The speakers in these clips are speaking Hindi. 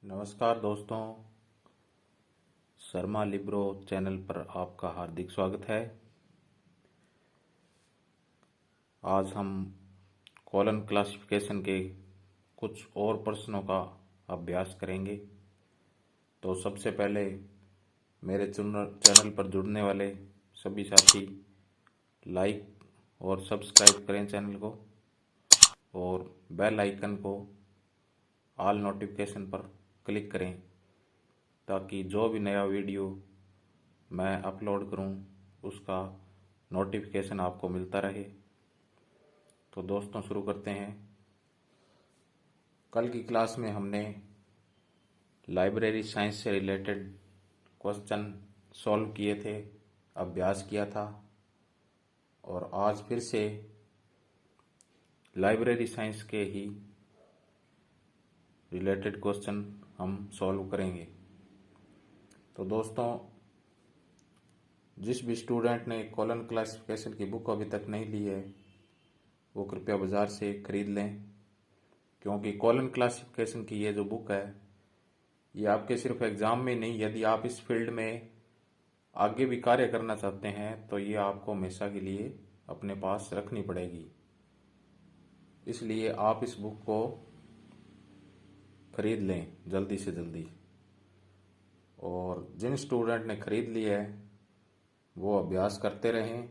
नमस्कार दोस्तों, शर्मा लिब्रो चैनल पर आपका हार्दिक स्वागत है। आज हम कॉलन क्लासिफिकेशन के कुछ और प्रश्नों का अभ्यास करेंगे। तो सबसे पहले मेरे चैनल पर जुड़ने वाले सभी साथी लाइक और सब्सक्राइब करें चैनल को और बेल आइकन को ऑल नोटिफिकेशन पर क्लिक करें ताकि जो भी नया वीडियो मैं अपलोड करूं उसका नोटिफिकेशन आपको मिलता रहे। तो दोस्तों शुरू करते हैं। कल की क्लास में हमने लाइब्रेरी साइंस से रिलेटेड क्वेश्चन सॉल्व किए थे, अभ्यास किया था और आज फिर से लाइब्रेरी साइंस के ही रिलेटेड क्वेश्चन हम सॉल्व करेंगे। तो दोस्तों, जिस भी स्टूडेंट ने कॉलन क्लासिफिकेशन की बुक अभी तक नहीं ली है वो कृपया बाज़ार से खरीद लें, क्योंकि कॉलन क्लासिफिकेशन की ये जो बुक है ये आपके सिर्फ एग्ज़ाम में नहीं, यदि आप इस फील्ड में आगे भी कार्य करना चाहते हैं तो ये आपको हमेशा के लिए अपने पास रखनी पड़ेगी। इसलिए आप इस बुक को खरीद लें जल्दी से जल्दी। और जिन स्टूडेंट ने खरीद ली है वो अभ्यास करते रहें,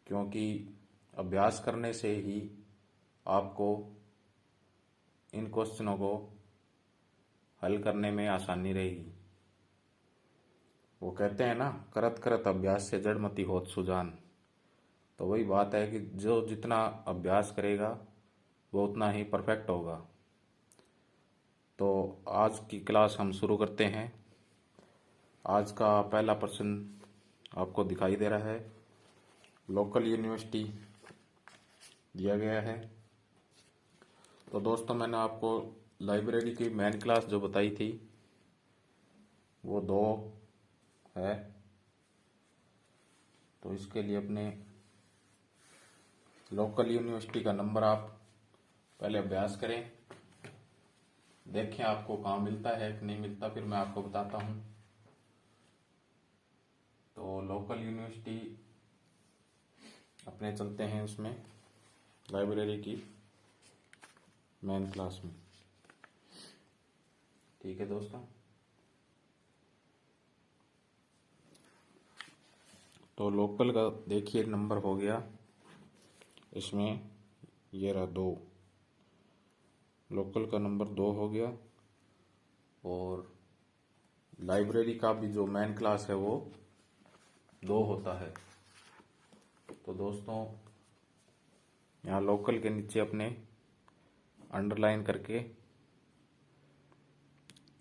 क्योंकि अभ्यास करने से ही आपको इन क्वेश्चनों को हल करने में आसानी रहेगी। वो कहते हैं ना, करत करत अभ्यास से जड़मति होत सुजान। तो वही बात है कि जो जितना अभ्यास करेगा वो उतना ही परफेक्ट होगा। तो आज की क्लास हम शुरू करते हैं। आज का पहला प्रश्न आपको दिखाई दे रहा है। लोकल यूनिवर्सिटी दिया गया है। तो दोस्तों, मैंने आपको लाइब्रेरी की मेन क्लास जो बताई थी वो 2 है। तो इसके लिए अपने लोकल यूनिवर्सिटी का नंबर आप पहले अभ्यास करें, देखें आपको कहाँ मिलता है कि नहीं मिलता, फिर मैं आपको बताता हूँ। तो लोकल यूनिवर्सिटी अपने चलते हैं उसमें लाइब्रेरी की मेन क्लास में। ठीक है दोस्तों। तो लोकल का देखिए नंबर हो गया, इसमें ये रहा 2, लोकल का नंबर 2 हो गया। और लाइब्रेरी का भी जो मेन क्लास है वो 2 होता है। तो दोस्तों, यहाँ लोकल के नीचे अपने अंडरलाइन करके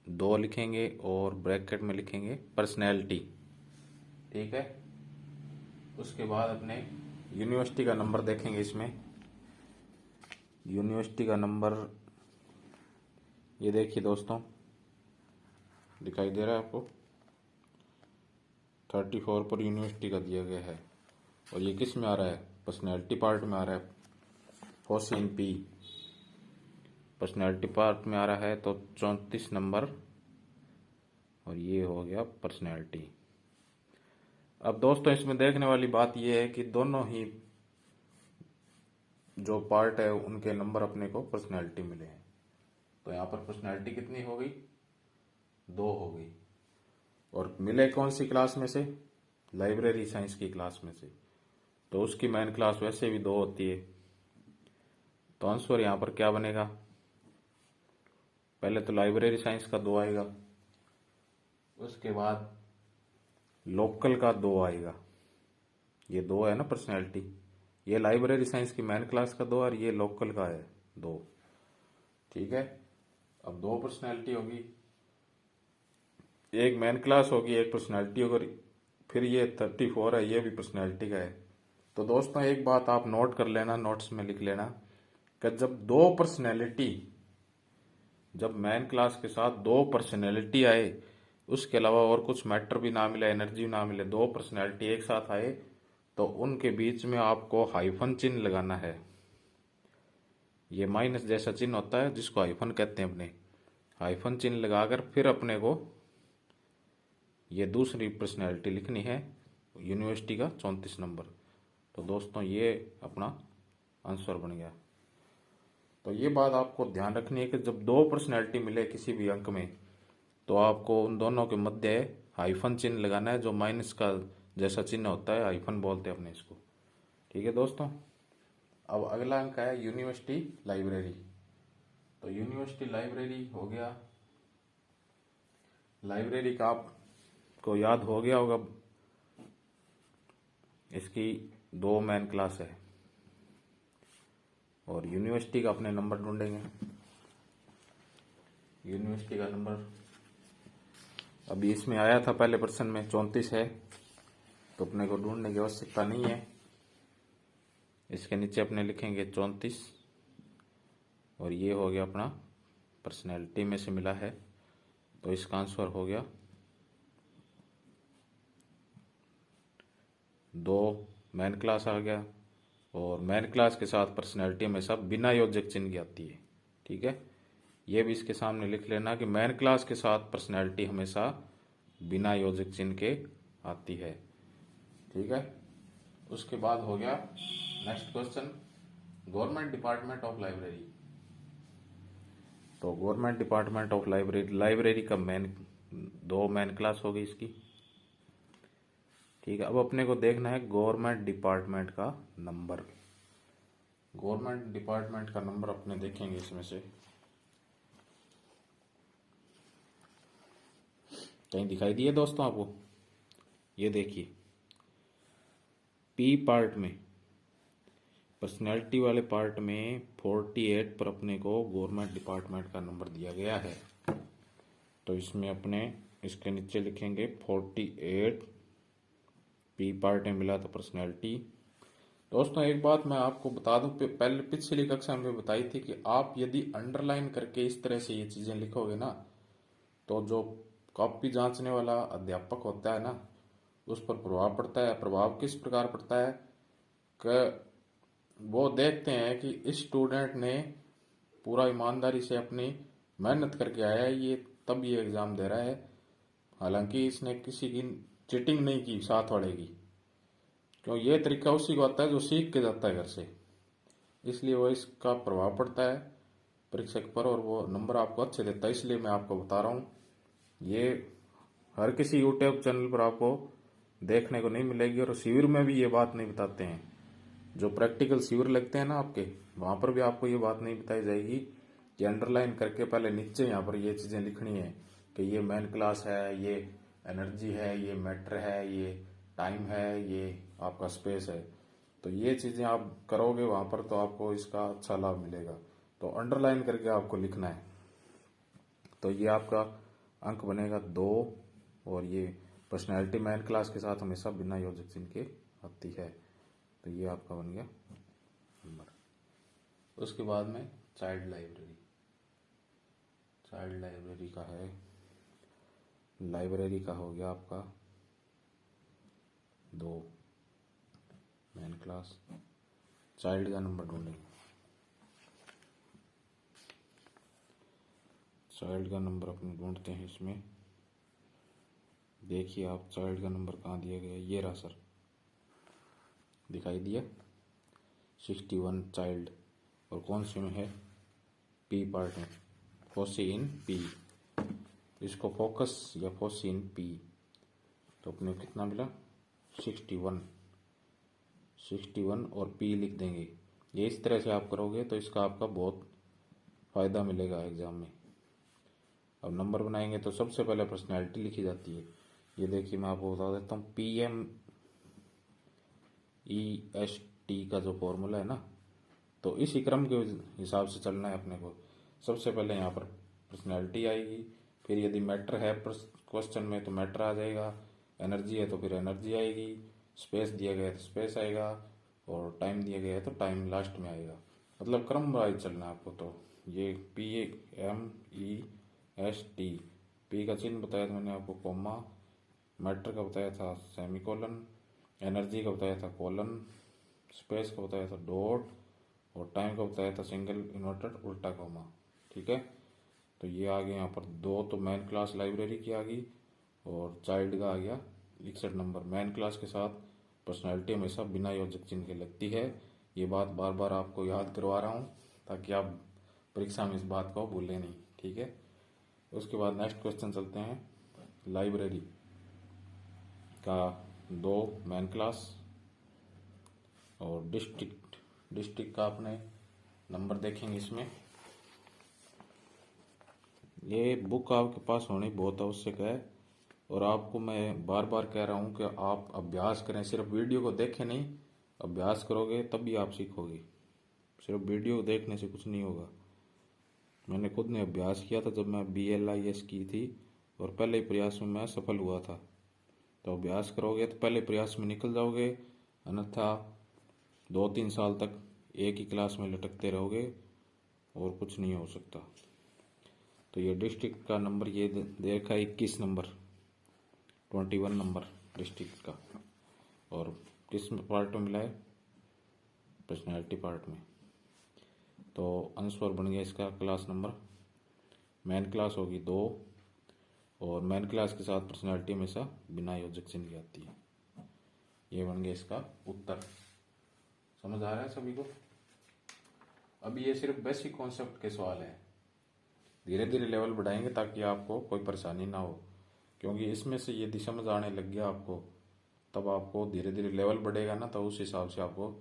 2 लिखेंगे और ब्रैकेट में लिखेंगे पर्सनैलिटी। ठीक है। उसके बाद अपने यूनिवर्सिटी का नंबर देखेंगे। इसमें यूनिवर्सिटी का नंबर ये देखिए दोस्तों, दिखाई दे रहा है आपको, 34 पर यूनिवर्सिटी का दिया गया है। और ये किस में आ रहा है? पर्सनैलिटी पार्ट में आ रहा है। फोर्सिन पी पर्सनैलिटी पार्ट में आ रहा है। तो 34 नंबर और ये हो गया पर्सनैलिटी। अब दोस्तों, इसमें देखने वाली बात यह है कि दोनों ही जो पार्ट है उनके नंबर अपने को पर्सनैलिटी मिले हैं। तो यहाँ पर पर्सनैलिटी कितनी हो गई? 2 हो गई। और मिले कौन सी क्लास में से? लाइब्रेरी साइंस की क्लास में से। तो उसकी मेन क्लास वैसे भी 2 होती है। तो आंसर यहाँ पर क्या बनेगा? पहले तो लाइब्रेरी साइंस का 2 आएगा, उसके बाद लोकल का 2 आएगा। ये 2 है ना पर्सनैलिटी, ये लाइब्रेरी साइंस की मेन क्लास का 2 और ये लोकल का है 2। ठीक है। अब 2 पर्सनैलिटी होगी, एक मेन क्लास होगी, एक पर्सनैलिटी होगी। फिर ये 34 है, ये भी पर्सनैलिटी का है। तो दोस्तों, एक बात आप नोट कर लेना, नोट्स में लिख लेना कि जब 2 पर्सनैलिटी, जब मेन क्लास के साथ 2 पर्सनैलिटी आए, उसके अलावा और कुछ मैटर भी ना मिले, एनर्जी ना मिले, 2 पर्सनैलिटी एक साथ आए, तो उनके बीच में आपको हाइफन चिन्ह लगाना है। ये माइनस जैसा चिन्ह होता है जिसको हाइफन कहते हैं अपने। हाइफन चिन्ह लगाकर फिर अपने को ये दूसरी पर्सनैलिटी लिखनी है, यूनिवर्सिटी का 34 नंबर। तो दोस्तों ये अपना आंसर बन गया। तो ये बात आपको ध्यान रखनी है कि जब दो पर्सनैलिटी मिले किसी भी अंक में, तो आपको उन दोनों के मध्य हाइफन चिन्ह लगाना है, जो माइनस का जैसा चिन्ह होता है, हाइफन बोलते हैं अपने इसको। ठीक है दोस्तों। अब अगला अंक है यूनिवर्सिटी लाइब्रेरी। तो यूनिवर्सिटी लाइब्रेरी हो गया। लाइब्रेरी का आपको याद हो गया होगा, इसकी 2 मेन क्लास है। और यूनिवर्सिटी का अपने नंबर ढूंढेंगे। यूनिवर्सिटी का नंबर अभी इसमें आया था पहले प्रश्न में 34 है, तो अपने को ढूंढने की आवश्यकता नहीं है। इसके नीचे अपने लिखेंगे 34 और ये हो गया अपना पर्सनैलिटी में से मिला है, तो इसका आंसर हो गया 2 मेन क्लास आ गया। और मेन क्लास के साथ पर्सनैलिटी हमेशा बिना योजक चिन्ह की आती है। ठीक है, ये भी इसके सामने लिख लेना कि मेन क्लास के साथ पर्सनैलिटी हमेशा बिना योजक चिन्ह के आती है। ठीक है, उसके बाद हो गया next question, government department of library. तो government department of library, library का दो मेन क्लास हो गई इसकी। ठीक है, अब अपने को देखना है गवर्नमेंट डिपार्टमेंट का नंबर। गवर्नमेंट डिपार्टमेंट का नंबर अपने देखेंगे इसमें से कहीं दिखाई दिए दोस्तों आपको? ये देखिए, पी पार्ट में, पर्सनैलिटी वाले पार्ट में 48 पर अपने को गवर्नमेंट डिपार्टमेंट का नंबर दिया गया है। तो इसमें अपने इसके नीचे लिखेंगे 48, पी पार्ट में मिला था पर्सनैलिटी। दोस्तों एक बात मैं आपको बता दूं, पहले पिछली कक्षा में बताई थी कि आप यदि अंडरलाइन करके इस तरह से ये चीजें लिखोगे ना, तो जो कॉपी जांचने वाला अध्यापक होता है ना, उस पर प्रभाव पड़ता है। प्रभाव किस प्रकार पड़ता है कि वो देखते हैं कि इस स्टूडेंट ने पूरा ईमानदारी से अपनी मेहनत करके आया है, ये तब ये एग्जाम दे रहा है, हालांकि इसने किसी की चीटिंग नहीं की साथ वाले की। क्यों? ये तरीका उसी को आता है जो सीख के जाता है घर से, इसलिए वो इसका प्रभाव पड़ता है परीक्षक पर और वो नंबर आपको अच्छे देता है। इसलिए मैं आपको बता रहा हूँ, ये हर किसी यूट्यूब चैनल पर आपको देखने को नहीं मिलेगी, और शिविर में भी ये बात नहीं बताते हैं। जो प्रैक्टिकल शिविर लगते हैं ना आपके, वहां पर भी आपको ये बात नहीं बताई जाएगी कि अंडरलाइन करके पहले नीचे यहाँ पर ये चीजें लिखनी है कि ये मेन क्लास है, ये एनर्जी है, ये मैटर है, ये टाइम है, ये आपका स्पेस है। तो ये चीजें आप करोगे वहां पर तो आपको इसका अच्छा लाभ मिलेगा। तो अंडरलाइन करके आपको लिखना है। तो ये आपका अंक बनेगा 2, और ये पर्सनैलिटी मेन क्लास के साथ हमेशा बिना योजक चिन्ह के आती है। तो ये आपका बन गया नंबर। उसके बाद में चाइल्ड लाइब्रेरी। चाइल्ड लाइब्रेरी का है, लाइब्रेरी का हो गया आपका 2 मेन क्लास। चाइल्ड का नंबर ढूंढेंगे। चाइल्ड का नंबर अपने ढूंढते हैं इसमें। देखिए आप, चाइल्ड का नंबर कहाँ दिया गया? ये रहा सर, दिखाई दिया 61 चाइल्ड। और कौन से में है? पी पार्ट में, फोसी इन पी। इसको फोकस या फोसी इन पी। तो अपने कितना मिला? 61 और पी लिख देंगे। ये इस तरह से आप करोगे तो इसका आपका बहुत फायदा मिलेगा एग्जाम में। अब नंबर बनाएंगे तो सबसे पहले पर्सनैलिटी लिखी जाती है। ये देखिए मैं आपको बता देता हूँ, PMEST का जो फॉर्मूला है ना, तो इसी क्रम के हिसाब से चलना है अपने को। सबसे पहले यहाँ पर पर्सनैलिटी आएगी, फिर यदि मैटर है क्वेश्चन में तो मैटर आ जाएगा, एनर्जी है तो फिर एनर्जी आएगी, स्पेस दिया गया है तो स्पेस आएगा, और टाइम दिया गया है तो टाइम लास्ट में आएगा। मतलब क्रम वाइज चलना है आपको। तो ये PMEST, पी का चिन्ह बताया था मैंने आपको कोमा, मैटर का बताया था सेमीकोलन, एनर्जी का बताया था कोलन, स्पेस का बताया था डॉट, और टाइम का बताया था सिंगल इन्वर्टेड उल्टा कोमा। ठीक है, तो ये आ गया यहाँ पर 2 तो मैन क्लास लाइब्रेरी की आ गई और चाइल्ड का आ गया 61 नंबर। मैन क्लास के साथ पर्सनैलिटी हमेशा बिना योजक चिन्ह के लगती है। ये बात बार बार आपको याद करवा रहा हूँ ताकि आप परीक्षा में इस बात को भूलें नहीं, ठीक है। उसके बाद नेक्स्ट क्वेश्चन चलते हैं। लाइब्रेरी का 2 मैन क्लास और डिस्ट्रिक्ट का अपने नंबर देखेंगे। इसमें ये बुक आपके पास होनी बहुत आवश्यक है और आपको मैं बार बार कह रहा हूँ कि आप अभ्यास करें। सिर्फ वीडियो को देखें नहीं, अभ्यास करोगे तभी आप सीखोगे। सिर्फ वीडियो देखने से कुछ नहीं होगा। मैंने खुद ने अभ्यास किया था जब मैं BLIS की थी और पहले ही प्रयास में मैं सफल हुआ था। तो अभ्यास करोगे तो पहले प्रयास में निकल जाओगे, अन्यथा 2-3 साल तक एक ही क्लास में लटकते रहोगे और कुछ नहीं हो सकता। तो ये डिस्ट्रिक्ट का नंबर ये दे रखा है 21 नंबर, 21 नंबर डिस्ट्रिक्ट का। और किस पार्ट में मिला है? पर्सनैलिटी पार्ट में। तो आंसर बन गया इसका क्लास नंबर। मैन क्लास होगी 2 और मैन क्लास के साथ पर्सनैलिटी हमेशा बिना योजक चिन्ह की आती है। ये बन गया इसका उत्तर। समझ आ रहा है सभी को? अभी ये सिर्फ बेसिक कॉन्सेप्ट के सवाल है, धीरे धीरे लेवल बढ़ाएंगे ताकि आपको कोई परेशानी ना हो। क्योंकि इसमें से यदि समझ आने लग गया आपको, तब आपको धीरे धीरे लेवल बढ़ेगा ना, तो उस हिसाब से आपको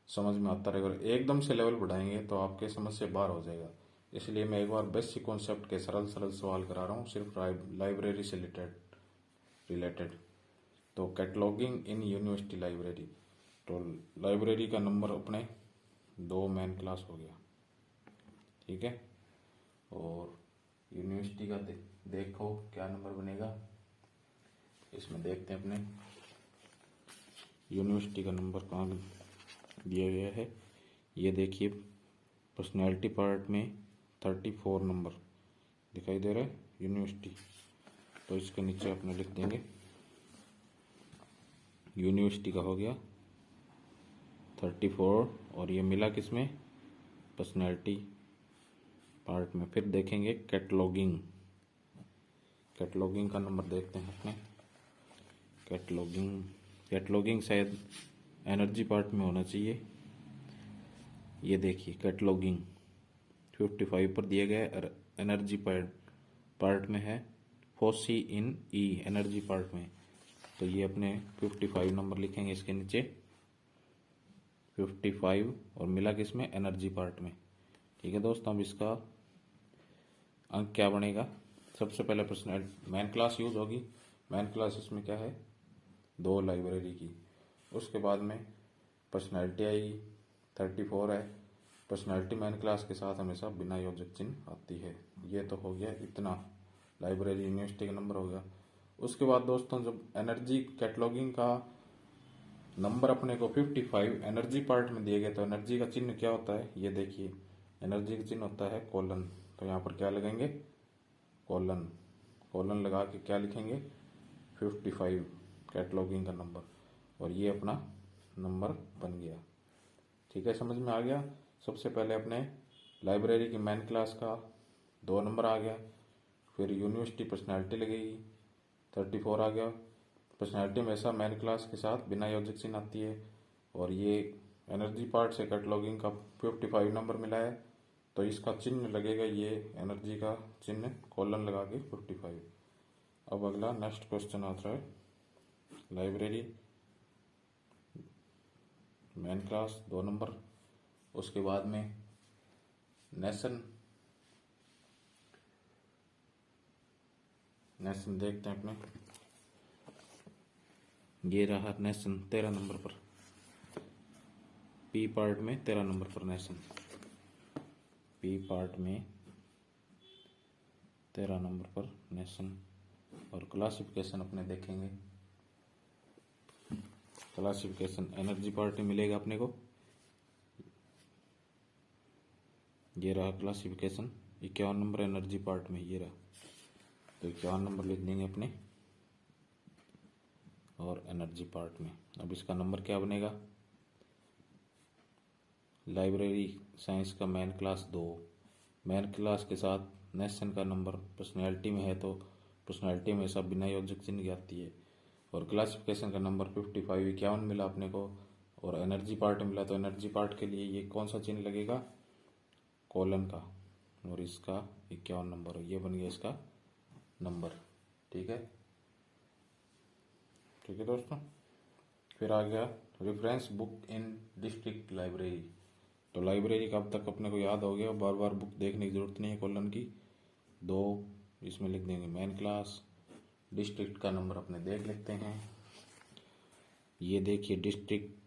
समझ में आता रहेगा। एकदम से लेवल बढ़ाएंगे तो आपके समझ से बाहर हो जाएगा। इसलिए मैं एक बार बेसिक कॉन्सेप्ट के सरल सवाल करा रहा हूँ, सिर्फ लाइब्रेरी से रिलेटेड। तो कैटलॉगिंग इन यूनिवर्सिटी लाइब्रेरी, तो लाइब्रेरी का नंबर अपने 2 मैन क्लास हो गया, ठीक है। और यूनिवर्सिटी का देखो क्या नंबर बनेगा। इसमें देखते हैं अपने यूनिवर्सिटी का नंबर कहाँ दिया गया है। ये देखिए पर्सनैलिटी पार्ट में 34 नंबर दिखाई दे रहा है यूनिवर्सिटी। तो इसके नीचे अपने लिख देंगे यूनिवर्सिटी का हो गया 34 और ये मिला किसमें? पर्सनैलिटी पार्ट में। फिर देखेंगे कैटलॉगिंग का नंबर देखते हैं अपने। कैटलॉगिंग शायद एनर्जी पार्ट में होना चाहिए। ये देखिए कैटलॉगिंग 55 पर दिया गया है, एनर्जी पार्ट में है। फोसी इन ई एनर्जी पार्ट में। तो ये अपने 55 नंबर लिखेंगे इसके नीचे 55 और मिला किसमें? एनर्जी पार्ट में, ठीक है दोस्तों। अब इसका अंक क्या बनेगा? सबसे पहले मैन क्लास यूज होगी। मैन क्लास इसमें क्या है? 2 लाइब्रेरी की। उसके बाद में पर्सनैलिटी आएगी 34 है। पर्सनैलिटी मैन क्लास के साथ हमेशा बिना योजक चिन्ह आती है। ये तो हो गया इतना, लाइब्रेरी यूनिवर्सिटी का नंबर हो गया। उसके बाद दोस्तों जब एनर्जी कैटलॉगिंग का नंबर अपने को 55 एनर्जी पार्ट में दिए गए, तो एनर्जी का चिन्ह क्या होता है? ये देखिए एनर्जी का चिन्ह होता है कोलन। तो यहाँ पर क्या लगेंगे? कोलन लगा के क्या लिखेंगे? 55 कैटलॉगिंग का नंबर और ये अपना नंबर बन गया, ठीक है। समझ में आ गया? सबसे पहले अपने लाइब्रेरी की मैन क्लास का 2 नंबर आ गया, फिर यूनिवर्सिटी पर्सनैलिटी लगेगी 34 आ गया। पर्सनैलिटी में ऐसा मैन क्लास के साथ बिना योजक चिन्ह आती है और ये एनर्जी पार्ट से कैटलॉगिंग का 55 नंबर मिला है, तो इसका चिन्ह लगेगा ये एनर्जी का चिन्ह कोलन लगा के 55। अब अगला नेक्स्ट क्वेश्चन आता है लाइब्रेरी मैन क्लास 2 नंबर। उसके बाद में नेशन देखते हैं अपने। ये रहा नेशन 13 नंबर पर, पी पार्ट में 13 नंबर पर नेशन। पी पार्ट में 13 नंबर पर नेशन। और क्लासिफिकेशन अपने देखेंगे। क्लासिफिकेशन एनर्जी पार्ट में मिलेगा अपने को। ये रहा क्लासिफिकेशन 51 नंबर एनर्जी पार्ट में, ये रहा। तो 51 नंबर लिख देंगे अपने और एनर्जी पार्ट में। अब इसका नंबर क्या बनेगा? लाइब्रेरी साइंस का मैन क्लास 2, मैन क्लास के साथ नेशन का नंबर, पर्सनैलिटी में है तो पर्सनैलिटी में सब बिना योजक चिन्ह की आती है। और क्लासिफिकेशन का नंबर 55 51 मिला अपने को। और एनर्जी पार्ट मिला तो एनर्जी पार्ट के लिए ये कौन सा चिन्ह लगेगा, कोलन का। और इसका 51 नंबर, ये बन गया इसका नंबर। ठीक है, ठीक है दोस्तों। फिर आ गया reference book in district library. तो लाइब्रेरी का अब तक अपने को याद हो गया, बार बार बुक देखने की जरूरत नहीं है कोलन की। 2 इसमें लिख देंगे मेन क्लास। डिस्ट्रिक्ट का नंबर अपने देख लेते हैं। ये देखिए डिस्ट्रिक्ट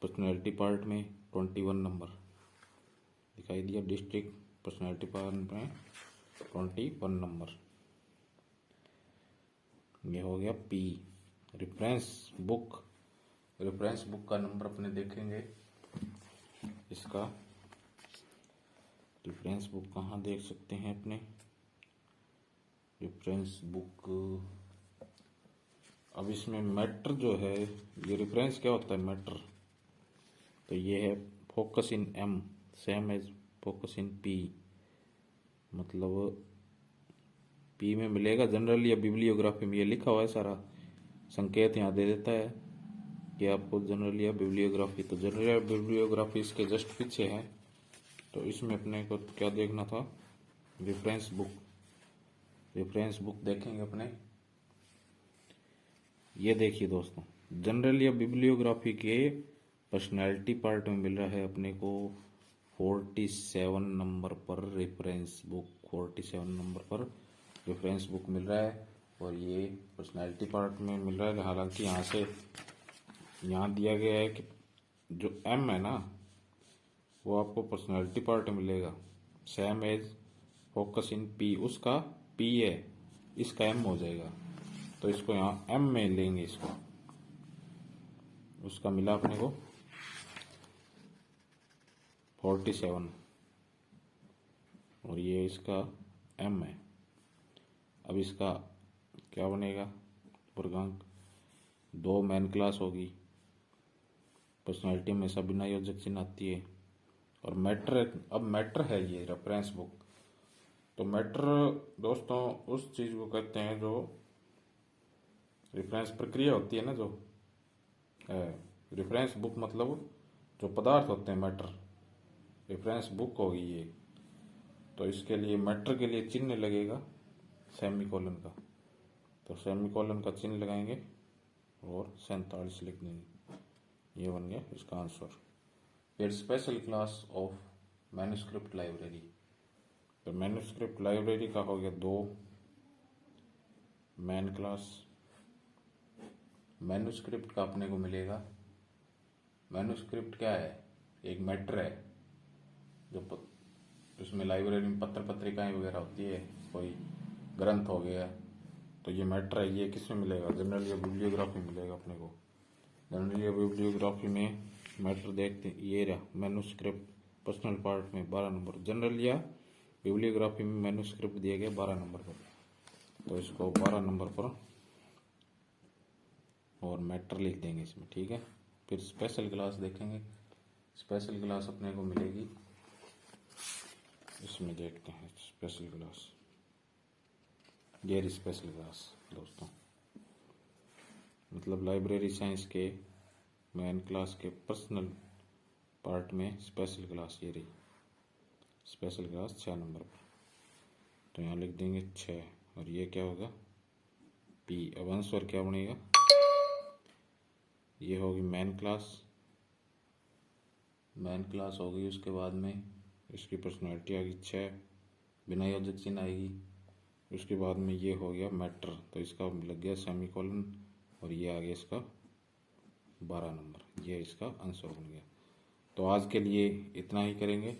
पर्सनैलिटी पार्ट में 21 नंबर दिखाई दिया। डिस्ट्रिक्ट पर्सनैलिटी पार्ट में 21 नंबर, ये हो गया पी। रेफरेंस बुक का नंबर अपने देखेंगे। इसका रेफरेंस बुक कहाँ देख सकते हैं अपने, रेफरेंस बुक। अब इसमें मैटर जो है, ये रेफरेंस क्या होता है, मैटर। तो ये है focus in M same as focus in P, मतलब पी में मिलेगा जनरल या बिब्लियोग्राफी में। ये लिखा हुआ है सारा, संकेत यहाँ दे देता है कि आपको जनरल या बिब्लियोग्राफी। तो जनरल या बिब्लियोग्राफी इसके जस्ट पीछे है। तो इसमें अपने को क्या देखना था, रेफरेंस बुक देखेंगे अपने। ये देखिए दोस्तों, जनरल या बिब्लियोग्राफी के पर्सनैलिटी पार्ट में मिल रहा है अपने को 47 नंबर पर रेफरेंस बुक। 47 नंबर पर रेफरेंस बुक मिल रहा है। और ये पर्सनैलिटी पार्ट में मिल रहा है। हालांकि यहाँ दिया गया है कि जो एम है ना, वो आपको पर्सनैलिटी पार्ट में मिलेगा same as focus in P. उसका पी है, इसका एम हो जाएगा। तो इसको यहाँ एम में लेंगे इसको। उसका मिला अपने को 47 और ये इसका एम है। अब इसका क्या बनेगा, पूर्णांक। 2 मेन क्लास होगी, पर्सनैलिटी में सब बिना योजक चिन्ह आती है। और मैटर, अब मैटर है ये रेफरेंस बुक। तो मैटर दोस्तों उस चीज को कहते हैं जो रेफरेंस प्रक्रिया होती है ना, जो रेफरेंस बुक मतलब जो पदार्थ होते हैं मैटर, रेफरेंस बुक होगी ये। तो इसके लिए मैटर के लिए चिन्ह लगेगा सेमीकोलन का। तो सेमीकोलन का चिन्ह लगाएंगे और 47 लिख देंगे। ये बन गया इसका आंसर। फिर special class of manuscript library. तो मैन्युस्क्रिप्ट लाइब्रेरी का हो गया 2 मेन क्लास। मैन्युस्क्रिप्ट का अपने को मिलेगा, मैन्युस्क्रिप्ट क्या है, एक मैटर है जो उसमें लाइब्रेरी में पत्र पत्रिकाएं वगैरह होती है, कोई ग्रंथ हो गया। तो ये मैटर है, ये किस में मिलेगा, जनरल या बिब्लियोग्राफी मिलेगा अपने को। जनरल या बिब्लियोग्राफी में मैटर देखते हैं, ये रहा मैन्युस्क्रिप्ट पर्सनल पार्ट में 12 नंबर। जनरल या बिब्लियोग्राफी में मैन्युस्क्रिप्ट दिया गया 12 नंबर पर। तो इसको 12 नंबर पर और मैटर लिख देंगे इसमें। ठीक है, फिर स्पेशल क्लास देखेंगे। स्पेशल क्लास अपने को मिलेगी, इसमें देखते हैं स्पेशल क्लास। ये स्पेशल क्लास दोस्तों, मतलब लाइब्रेरी साइंस के मेन क्लास के पर्सनल पार्ट में स्पेशल क्लास ये रही। स्पेशल क्लास 6 नंबर पर। तो यहाँ लिख देंगे 6 और ये क्या होगा पी। अब आंसर क्या बनेगा, ये होगी मेन क्लास। मेन क्लास होगी, उसके बाद में इसकी पर्सनैलिटी आएगी 6 बिना योजक चिन्ह आएगी। उसके बाद में ये हो गया मैटर, तो इसका लग गया सेमीकोलन और ये आ गया इसका 12 नंबर। ये इसका आंसर बन गया। तो आज के लिए इतना ही करेंगे।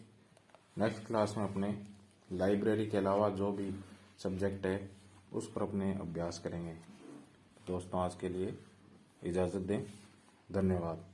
नेक्स्ट क्लास में अपने लाइब्रेरी के अलावा जो भी सब्जेक्ट है उस पर अपने अभ्यास करेंगे। दोस्तों आज के लिए इजाज़त दें, धन्यवाद।